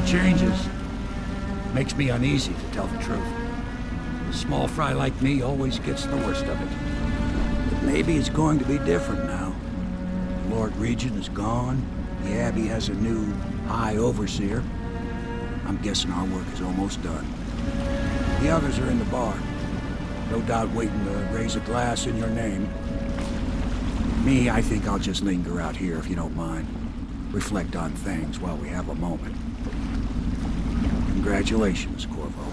changes. Makes me uneasy, to tell the truth. A small fry like me always gets the worst of it. But maybe it's going to be different now. The Lord Regent is gone. The Abbey has a new High Overseer. I'm guessing our work is almost done. The others are in the bar. No doubt waiting to raise a glass in your name. Me, I think I'll just linger out here if you don't mind. Reflect on things while we have a moment. Congratulations, Corvo.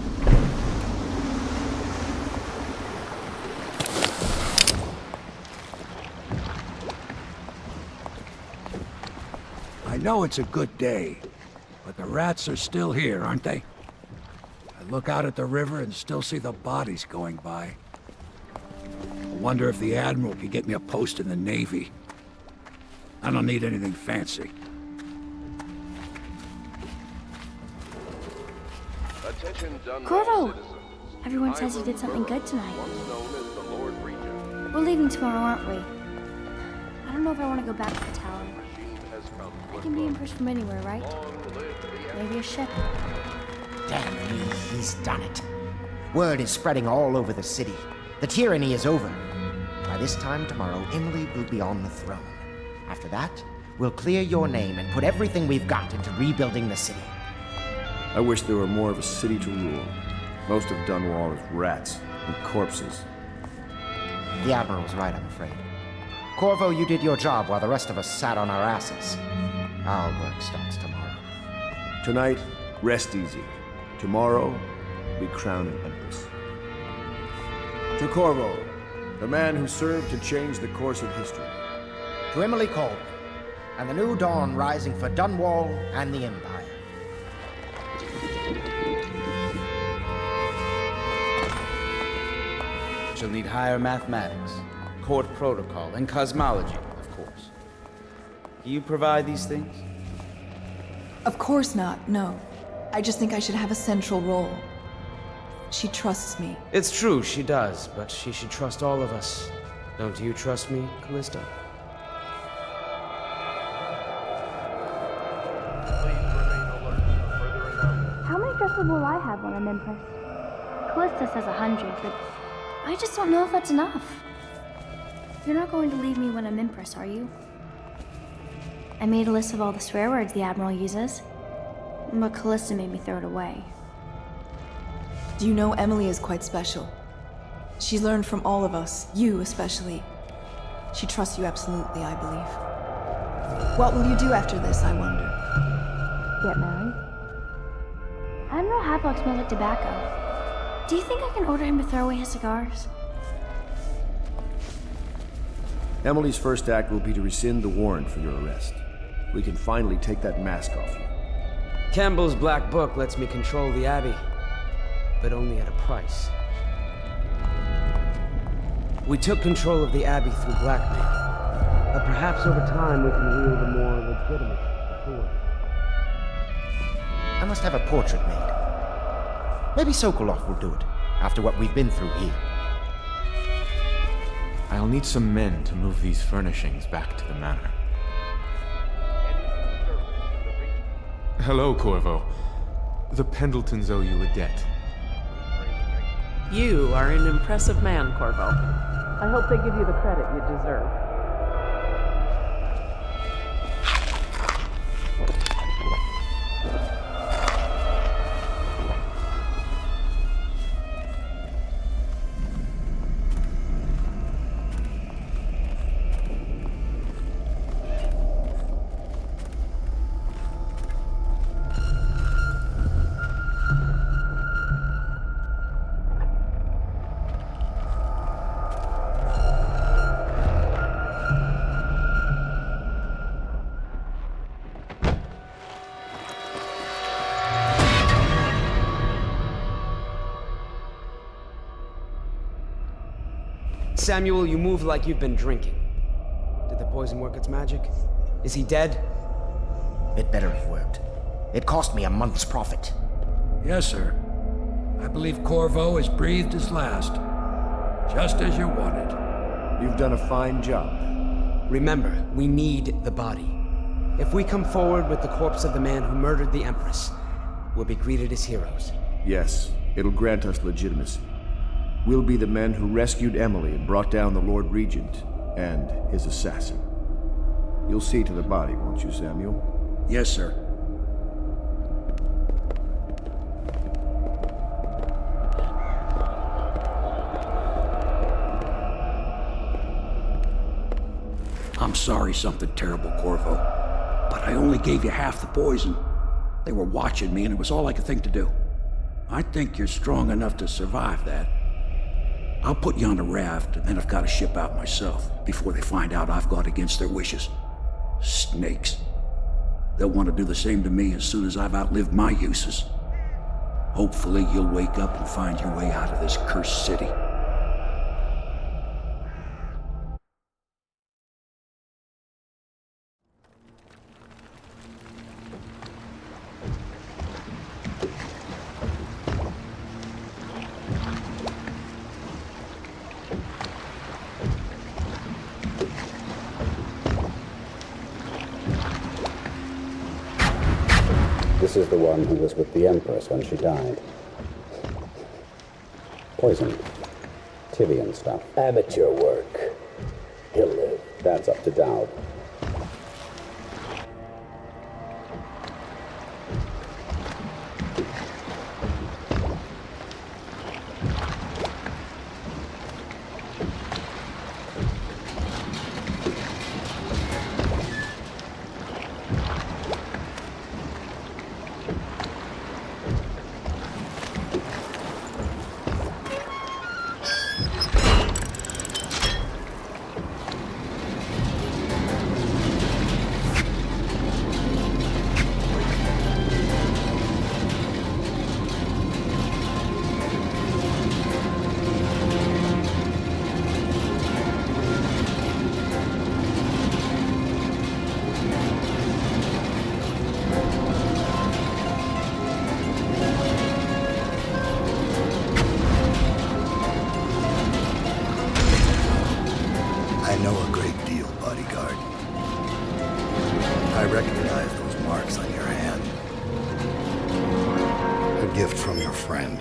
I know it's a good day, but the rats are still here, aren't they? I look out at the river and still see the bodies going by. I wonder if the Admiral could get me a post in the Navy. I don't need anything fancy. Corvo! Everyone says you did something good tonight. We're leaving tomorrow, aren't we? I don't know if I want to go back to the tower. I can be imprisoned from anywhere, right? Maybe a ship. Damn me, he's done it. Word is spreading all over the city. The tyranny is over. By this time tomorrow, Emily will be on the throne. After that, we'll clear your name and put everything we've got into rebuilding the city. I wish there were more of a city to rule. Most of Dunwall is rats and corpses. The Admiral's right, I'm afraid. Corvo, you did your job while the rest of us sat on our asses. Our work starts tomorrow. Tonight, rest easy. Tomorrow, we crown an empress. To Corvo, the man who served to change the course of history. To Emily Colby, and the new dawn rising for Dunwall and the Empire. She'll need higher mathematics, court protocol, and cosmology, of course. Do you provide these things? Of course not, no. I just think I should have a central role. She trusts me. It's true, she does, but she should trust all of us. Don't you trust me, Callista? How many dresses will I have when I'm Empress? Callista says 100, but I just don't know if that's enough. You're not going to leave me when I'm Empress, are you? I made a list of all the swear words the Admiral uses, but Callista made me throw it away. Do you know Emily is quite special? She's learned from all of us, you especially. She trusts you absolutely, I believe. What will you do after this, I wonder? Get married? Admiral Hadlock smells like tobacco. Do you think I can order him to throw away his cigars? Emily's first act will be to rescind the warrant for your arrest. We can finally take that mask off you. Campbell's Black Book lets me control the Abbey, but only at a price. We took control of the Abbey through blackmail, but perhaps over time we can wield a more legitimate authority. I must have a portrait made. Maybe Sokolov will do it, after what we've been through here. I'll need some men to move these furnishings back to the manor. Hello, Corvo. The Pendletons owe you a debt. You are an impressive man, Corvo. I hope they give you the credit you deserve. Samuel, you move like you've been drinking. Did the poison work its magic? Is he dead? It better have worked. It cost me a month's profit. Yes, sir. I believe Corvo has breathed his last. Just as you wanted. You've done a fine job. Remember, we need the body. If we come forward with the corpse of the man who murdered the Empress, we'll be greeted as heroes. Yes, it'll grant us legitimacy. We'll be the men who rescued Emily and brought down the Lord Regent and his assassin. You'll see to the body, won't you, Samuel? Yes, sir. I'm sorry something terrible, Corvo, but I only gave you half the poison. They were watching me and it was all I could think to do. I think you're strong enough to survive that. I'll put you on a raft and then I've got to ship out myself before they find out I've gone against their wishes. Snakes. They'll want to do the same to me as soon as I've outlived my uses. Hopefully you'll wake up and find your way out of this cursed city. This is the one who was with the Empress when she died. Poisoned. Tivian stuff. Amateur work. He'll live. That's up to Dowd. I know a great deal, bodyguard. I recognize those marks on your hand. A gift from your friend.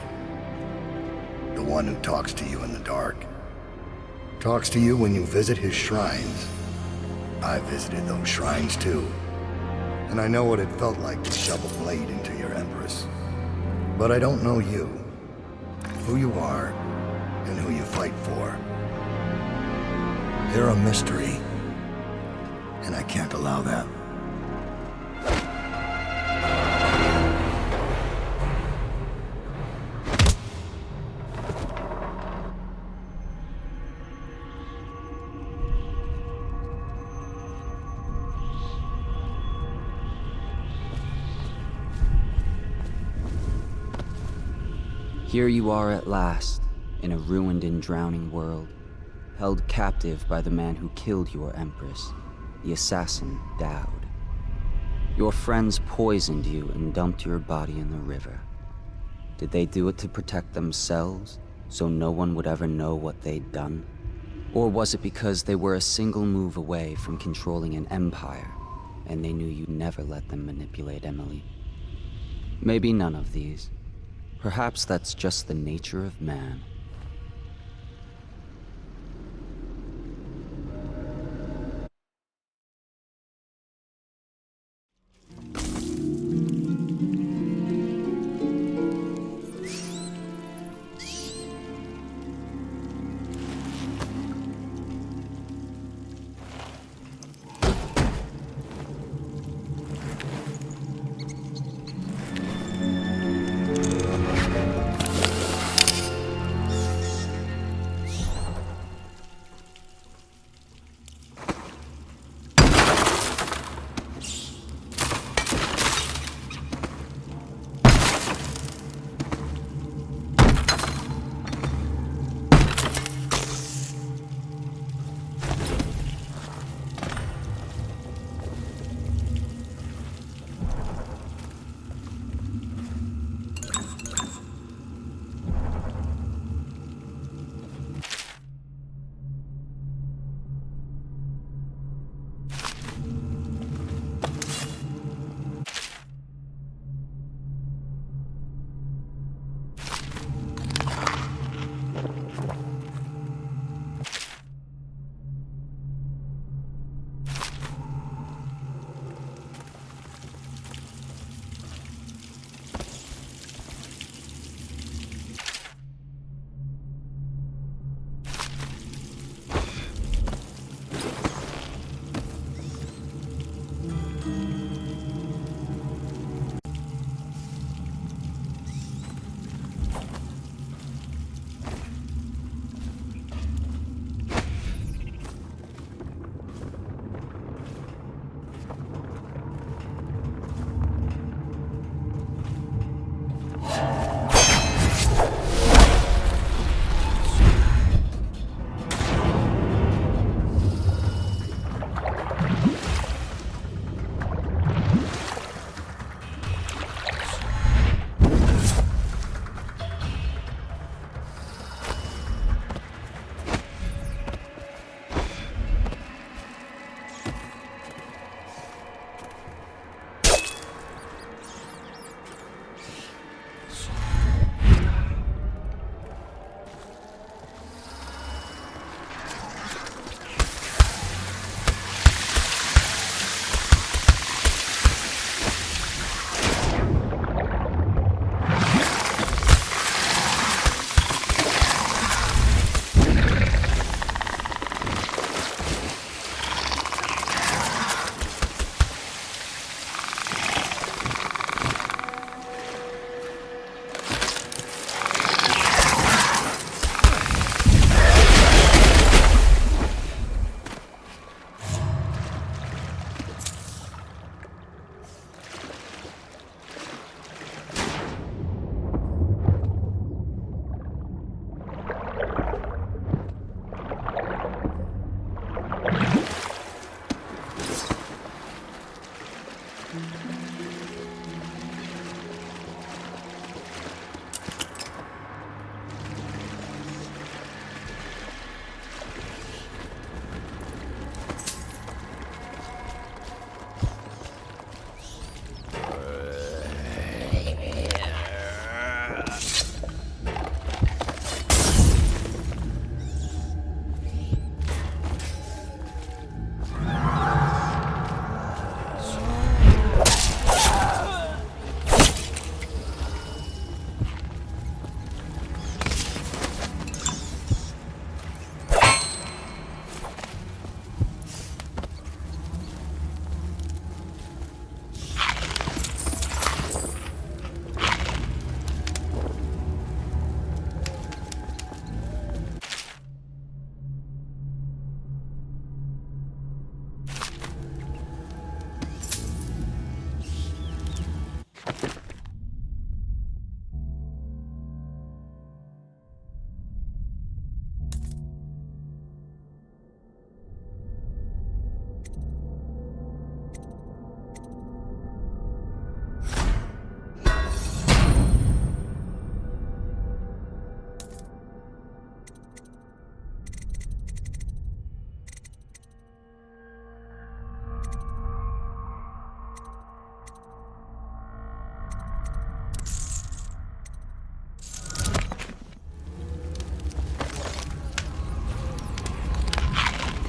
The one who talks to you in the dark. Talks to you when you visit his shrines. I visited those shrines too. And I know what it felt like to shove a blade into your Empress. But I don't know you. Who you are, and who you fight for. You're a mystery, and I can't allow that. Here you are at last, in a ruined and drowning world. Held captive by the man who killed your Empress, the assassin, Dowd. Your friends poisoned you and dumped your body in the river. Did they do it to protect themselves, so no one would ever know what they'd done? Or was it because they were a single move away from controlling an empire, and they knew you'd never let them manipulate Emily? Maybe none of these. Perhaps that's just the nature of man.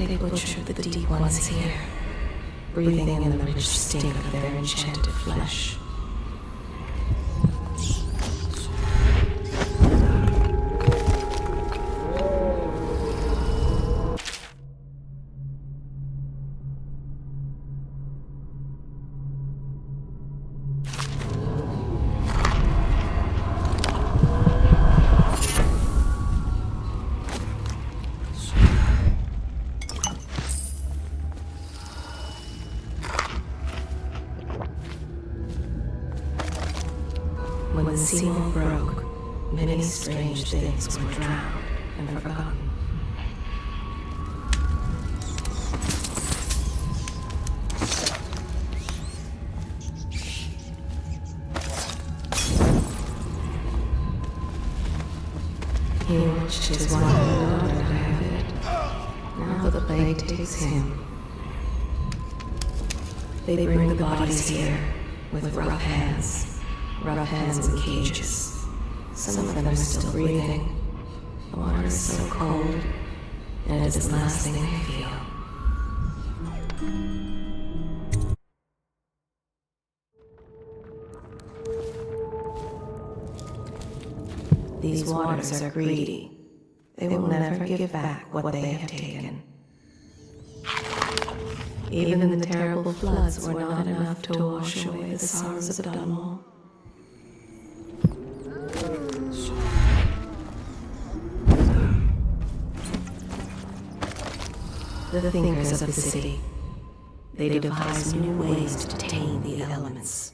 They butchered the deep ones here, breathing in the rich stink of their enchanted flesh. When the seawall broke, many strange things were drowned and forgotten. He watched his wife and daughter have it. Now the plague takes him. They bring the bodies here with rough hands in cages. Some of them are still breathing. The water is so cold, and it is the last thing they feel. These waters are greedy. They will never give back what they have taken. Even the terrible floods were not enough to wash away the sorrows of Dunwall. The thinkers of the city, they devise new ways to tame the elements.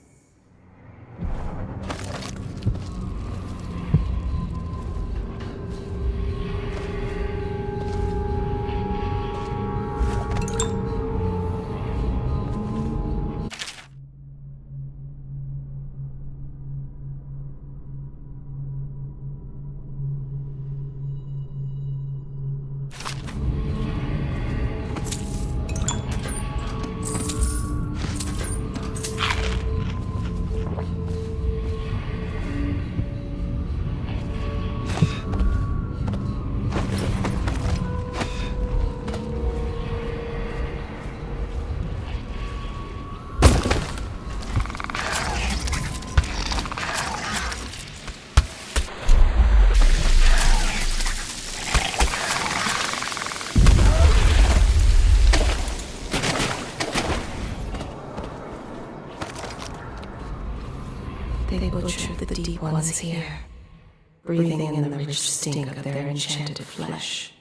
They butchered the deep ones here, breathing in the rich stink of their enchanted flesh.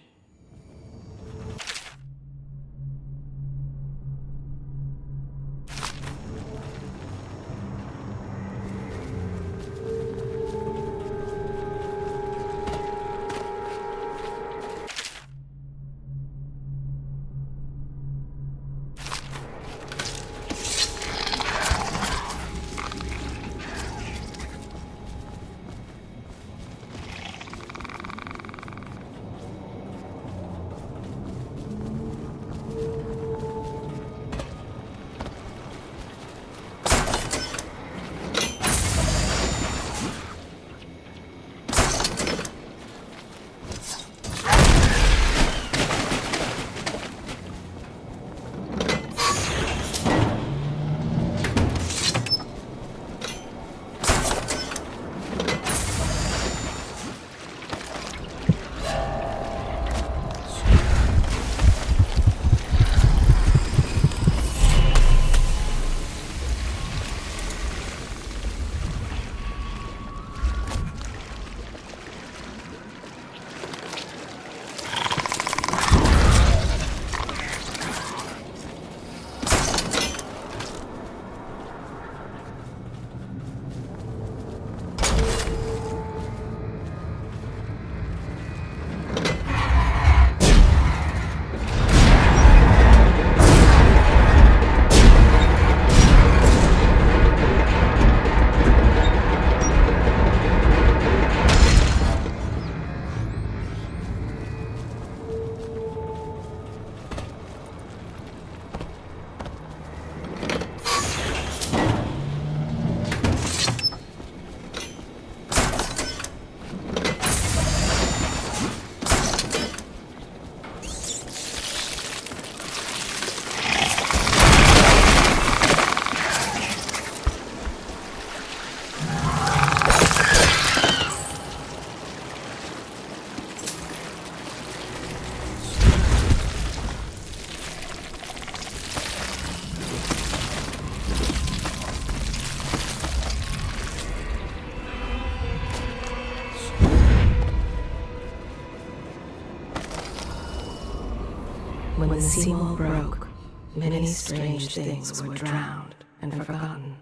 the seawall broke, many strange things were drowned and forgotten.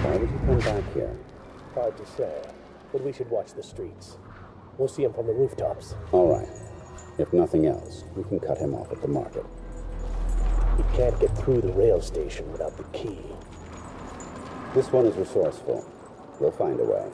Why would you come back here? Hard to say, but we should watch the streets. We'll see him from the rooftops. All right. If nothing else, we can cut him off at the market. He can't get through the rail station without the key. This one is resourceful. We'll find a way.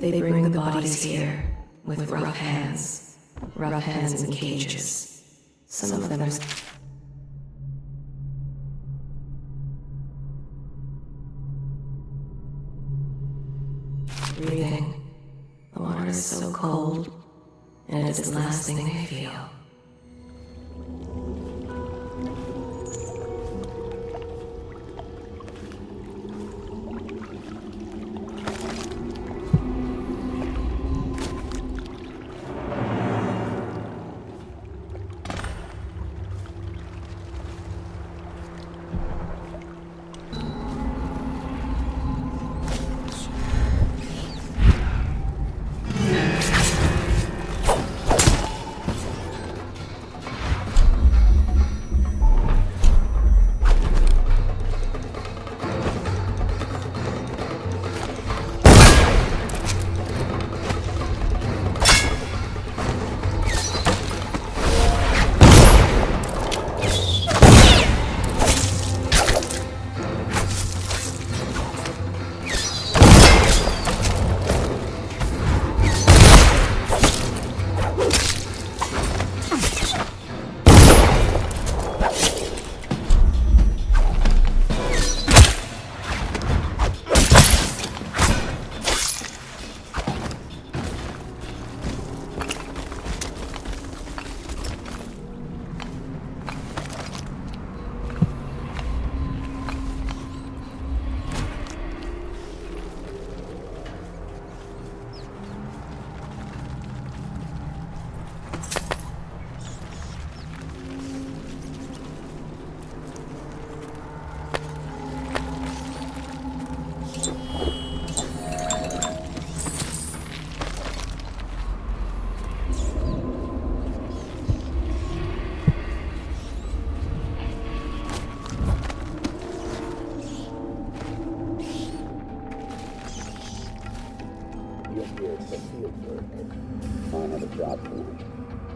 They bring the bodies here with rough hands in cages. Some of them are... breathing. The water is so cold, and it is the last thing they feel.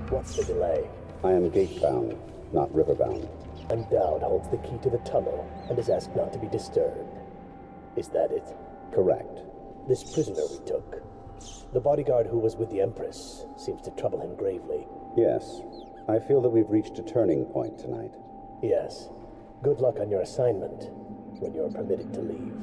What's the delay? I am gate-bound, not river-bound. And Dowd holds the key to the tunnel and is asked not to be disturbed. Is that it? Correct. This prisoner we took, the bodyguard who was with the Empress, seems to trouble him gravely. Yes. I feel that we've reached a turning point tonight. Yes. Good luck on your assignment when you're permitted to leave.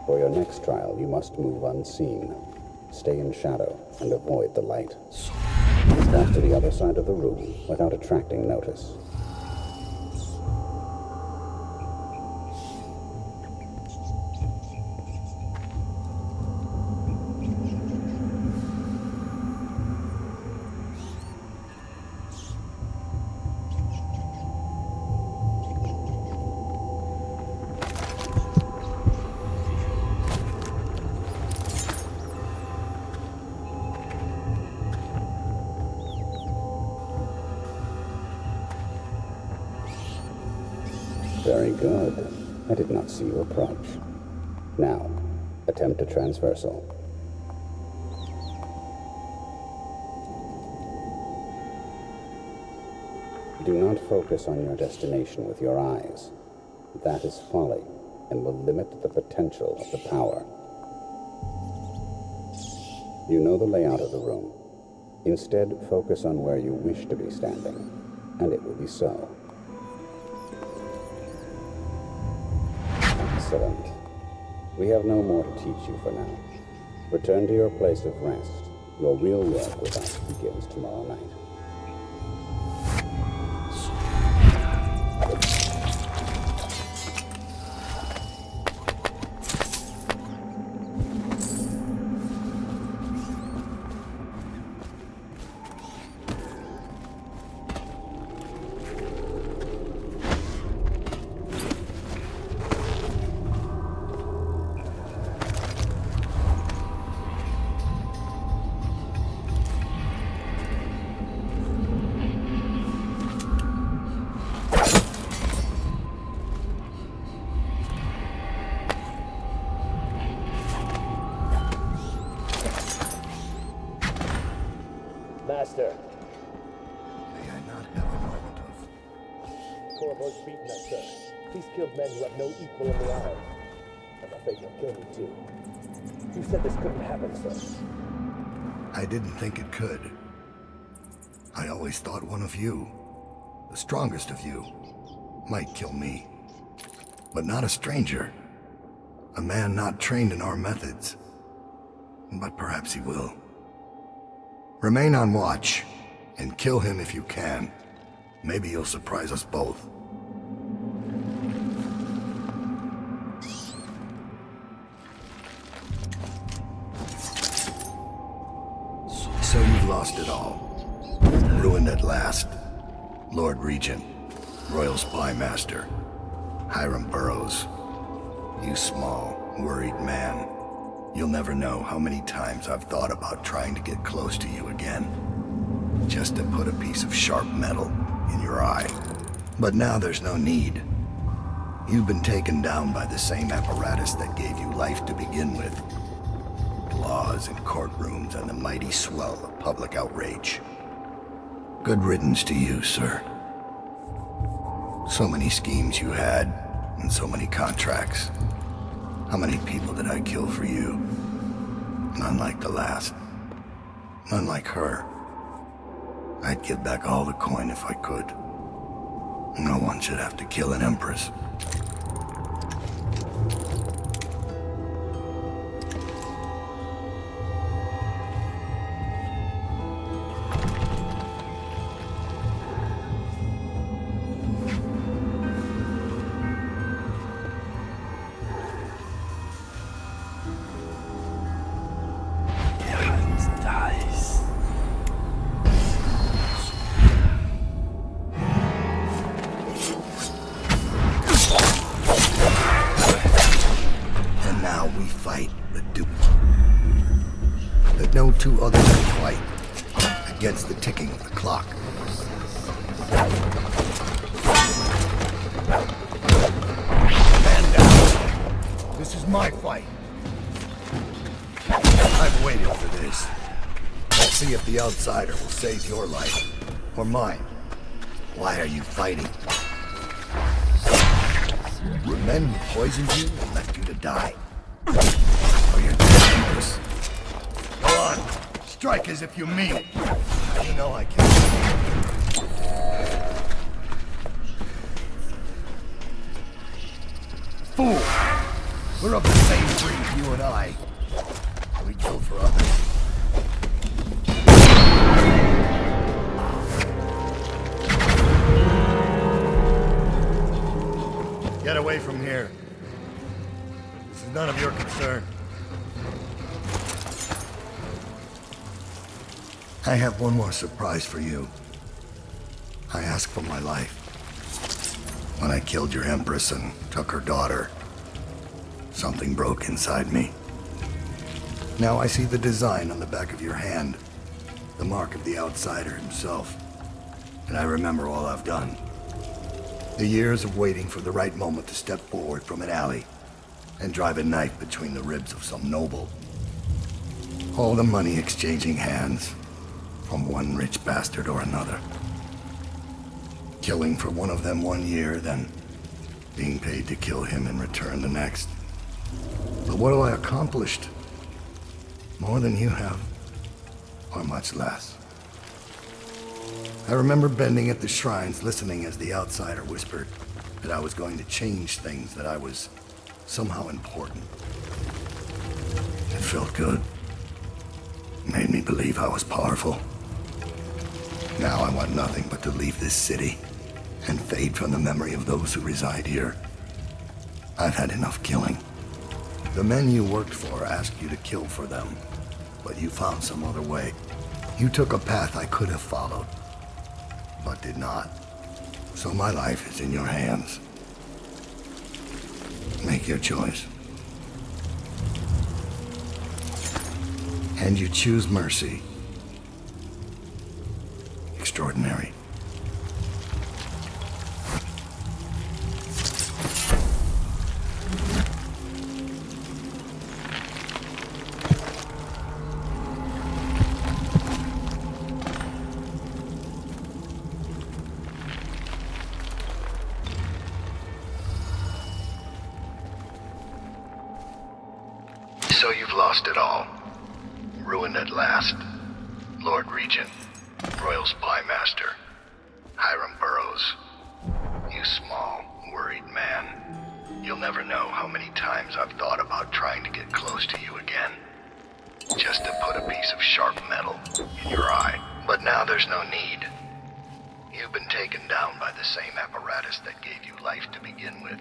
For your next trial, you must move unseen. Stay in shadow and avoid the light. Walk to the other side of the room without attracting notice. Very good. I did not see you approach. Now, attempt a transversal. Do not focus on your destination with your eyes. That is folly and will limit the potential of the power. You know the layout of the room. Instead, focus on where you wish to be standing, and it will be so. Excellent. We have no more to teach you for now. Return to your place of rest. Your real work with us begins tomorrow night. Master. May I not have a moment of... Corvo's beaten us, sir. He's killed men who have no equal in the Isles. I'm afraid he'll kill me, too. You said this couldn't happen, sir. I didn't think it could. I always thought one of you, the strongest of you, might kill me. But not a stranger. A man not trained in our methods. But perhaps he will. Remain on watch, and kill him if you can. Maybe you'll surprise us both. So you've lost it all. Ruined at last. Lord Regent, Royal Spy Master, Hiram Burroughs. You small, worried man. You'll never know how many times I've thought about trying to get close to you again. Just to put a piece of sharp metal in your eye. But now there's no need. You've been taken down by the same apparatus that gave you life to begin with. Laws and courtrooms and the mighty swell of public outrage. Good riddance to you, sir. So many schemes you had, and so many contracts. How many people did I kill for you? None like the last. None like her. I'd give back all the coin if I could. No one should have to kill an empress. No two others can fight against the ticking of the clock. Man down. This is my fight. I've waited for this. Let's see if the outsider will save your life, or mine. Why are you fighting? The men who poisoned you and left you to die? Or you're dangerous? Go on, strike as if you mean it. You know I can. Fool! We're of the same breed, you and I. We kill for others. Get away from here. This is none of your concern. I have one more surprise for you. I asked for my life. When I killed your empress and took her daughter, something broke inside me. Now I see the design on the back of your hand, the mark of the outsider himself. And I remember all I've done. The years of waiting for the right moment to step forward from an alley and drive a knife between the ribs of some noble. All the money exchanging hands from one rich bastard or another. Killing for one of them 1 year, then being paid to kill him in return the next. But what have I accomplished? More than you have, or much less. I remember bending at the shrines, listening as the outsider whispered that I was going to change things, that I was somehow important. It felt good. Made me believe I was powerful. Now I want nothing but to leave this city and fade from the memory of those who reside here. I've had enough killing. The men you worked for asked you to kill for them, but you found some other way. You took a path I could have followed, but did not. So my life is in your hands. Make your choice. And you choose mercy. Extraordinary. So you've lost it all. Ruined at last. Lord Regent, Royal Spy Master, Hiram Burroughs. You small, worried man. You'll never know how many times I've thought about trying to get close to you again. Just to put a piece of sharp metal in your eye. But now there's no need. You've been taken down by the same apparatus that gave you life to begin with.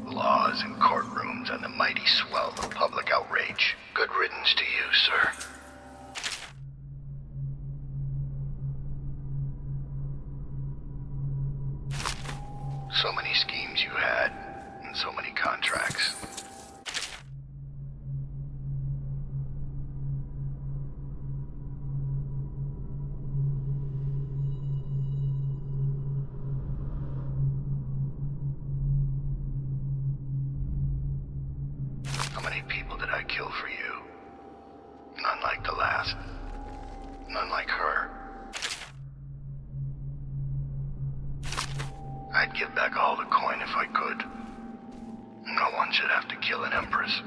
Laws and courtrooms and the mighty swell of public outrage. Good riddance to you, sir. So many schemes you had, and so many contracts. How many people did I kill for you? None like the last. None like her. I'd give back all the coin if I could. No one should have to kill an empress.